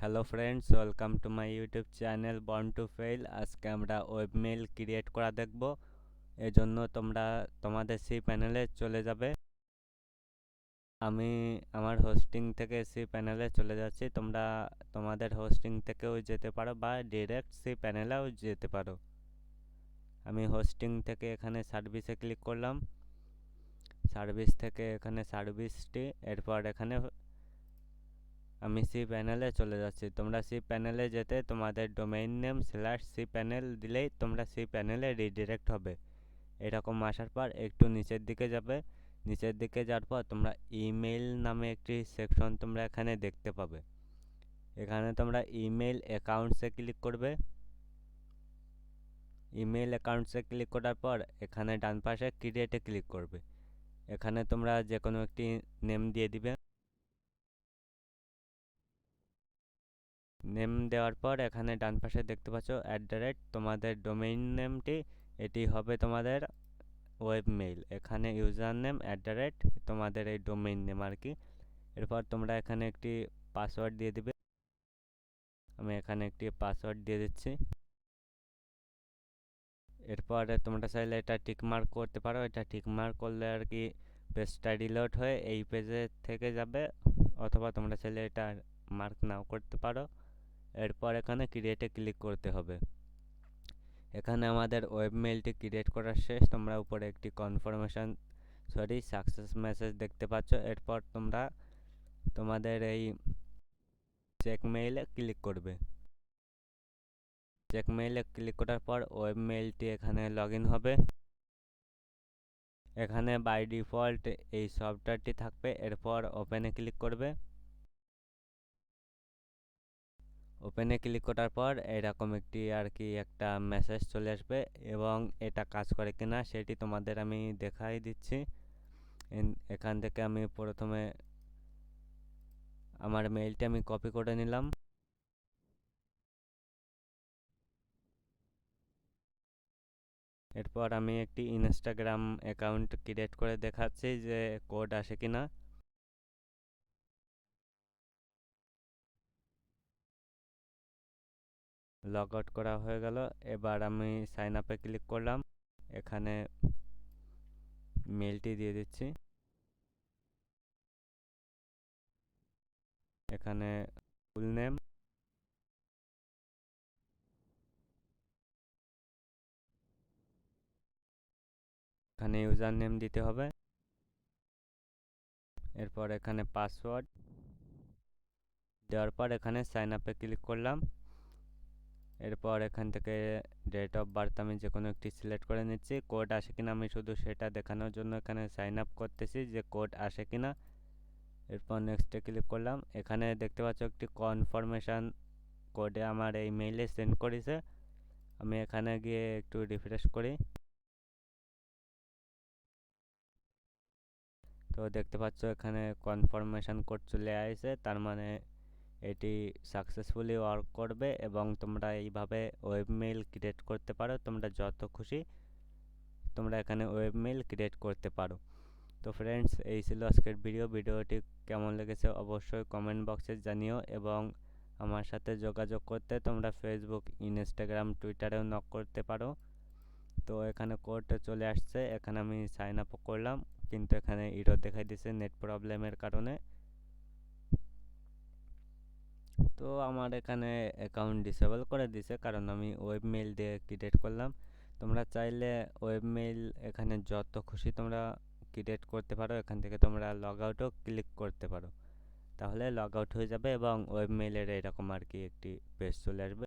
Hello friends, welcome to my YouTube channel born to fail. আজকে আমরা webmail create করা দেখব। এজন্য তোমাদের সি প্যানেলে চলে যাবে। আমি আমার হোস্টিং থেকে সি প্যানেলে চলে যাচ্ছি। তোমাদের হোস্টিং থেকেও যেতে পারো বা ডিরেক্ট সি প্যানেলেও যেতে পারো। আমি হোস্টিং থেকে এখানে সার্ভিসে ক্লিক করলাম। সার্ভিস থেকে এখানে সার্ভিসটি, এরপর এখানে আমি সি প্যানেলে চলে যাচ্ছি। তোমরা সি প্যানেলে যেতে তোমাদের ডোমেইন নেম /cpanel দিলেই তোমরা সি প্যানেলে রিডিরেক্ট হবে। এরকম আসার পর একটু নিচের দিকে যাবে। নিচের দিকে যাওয়ার পর তোমরা ইমেল নামে একটি সেকশন তোমরা এখানে দেখতে পাবে। এখানে তোমরা ইমেল অ্যাকাউন্টসে ক্লিক করবে। ইমেল অ্যাকাউন্টসে ক্লিক করার পর এখানে ডান পাশে ক্রিয়েটে ক্লিক করবে। এখানে তোমরা যে কোনো একটি নেম দিয়ে দিবে। নেম দেওয়ার পর এখানে ডান পাশে দেখতে পাচ্ছ তোমাদের ডোমেইন নেমটি, এটি হবে তোমাদের ওয়েবমেইল। এখানে ইউজার নেম তোমাদের এই ডোমেইন নেম আর কি। এরপর তোমরা এখানে একটি পাসওয়ার্ড দিয়ে দিবে। আমি এখানে একটি পাসওয়ার্ড দিয়ে দিচ্ছি। এরপর তোমরা চাইলে এটা টিকমার্ক করতে পারো। এটা টিকমার্ক করলে আর কি পেজটা রিলোড হয়ে এই পেজে থেকে যাবে, অথবা তোমরা চাইলে এটা মার্ক নাও করতে পারো। এরপর এখানে ক্রিয়েটে ক্লিক করতে হবে। এখানে আমাদের ওয়েবমেইলটি ক্রিয়েট করা শেষ। তোমরা উপরে একটি সাকসেস মেসেজ দেখতে পাচ্ছ। এরপর তোমরা তোমাদের এই চেক মেইলে ক্লিক করবে। চেক মেইলে ক্লিক করার পর ওয়েবমেইলটি এখানে লগ ইন হবে। এখানে বাই ডিফল্ট এই সফটওয়্যারটি থাকবে। এরপর ওপেনে ক্লিক করবে। ওপেনে ক্লিক করার পর এরকম একটা মেসেজ চলে আসবে, এবং এটা কাজ করে কিনা সেটি তোমাদের আমি দেখাই দিচ্ছি। এখান থেকে আমি প্রথমে আমার মেইলটি আমি কপি করে নিলাম। এরপর আমি একটি ইনস্টাগ্রাম অ্যাকাউন্ট ক্রিয়েট করে দেখাচ্ছি যে কোড আসে কিনা। লগ আউট করা হয়ে গেল। এবার আমি সাইন আপে ক্লিক করলাম। এখানে মেইলটি দিয়ে দিচ্ছি। এখানে ফুল নেম, এখানে ইউজার নেম দিতে হবে। এরপর এখানে পাসওয়ার্ড দেওয়ার পর এখানে সাইন আপে ক্লিক করলাম। এরপর এখান থেকে ডেট অফ বার্থ আমি যে কোনো একটি সিলেক্ট করে নিচ্ছি। কোড আসে কিনা আমি শুধু সেটা দেখানোর জন্য এখানে সাইন আপ করতেছি যে কোড আসে কিনা। এরপর নেক্সটে ক্লিক করলাম। এখানে দেখতে পাচ্ছ একটি কনফার্মেশন কোডে আমার এই মেইলে সেন্ড করেছে। আমি এখানে গিয়ে একটু রিফ্রেশ করি। তো দেখতে পাচ্ছ এখানে কনফার্মেশন কোড চলে আসছে, তার মানে এটি সাকসেসফুলি ওয়ার্ক করবে এবং তোমরা এইভাবে ওয়েবমেইল ক্রিয়েট করতে পারো। তোমরা যত খুশি তোমরা এখানে ওয়েবমেইল ক্রিয়েট করতে পারো। তো ফ্রেন্ডস, এই ছিল আজকের ভিডিওটি কেমন লেগেছে অবশ্যই কমেন্ট বক্সে জানিও, এবং আমার সাথে যোগাযোগ করতে তোমরা ফেসবুক, ইনস্টাগ্রাম, টুইটারেও নক করতে পারো। তো এখানে কোড চলে আসছে। এখানে আমি সাইন আপ করলাম, কিন্তু এখানে এরর দেখাই দিচ্ছে নেট প্রবলেমের কারণে। তো আমার এখানে অ্যাকাউন্ট ডিসেবল করে দিছে, কারণ আমি ওয়েবমেইল দিয়ে ক্রিয়েট করলাম। তোমরা চাইলে ওয়েবমেইল এখানে যত খুশি তোমরা ক্রিয়েট করতে পারো। এখান থেকে তোমরা লগ আউটও ক্লিক করতে পারো, তাহলে লগ আউট হয়ে যাবে এবং ওয়েবমেইলের এরকম আর কি একটি পেজ চলে আসবে।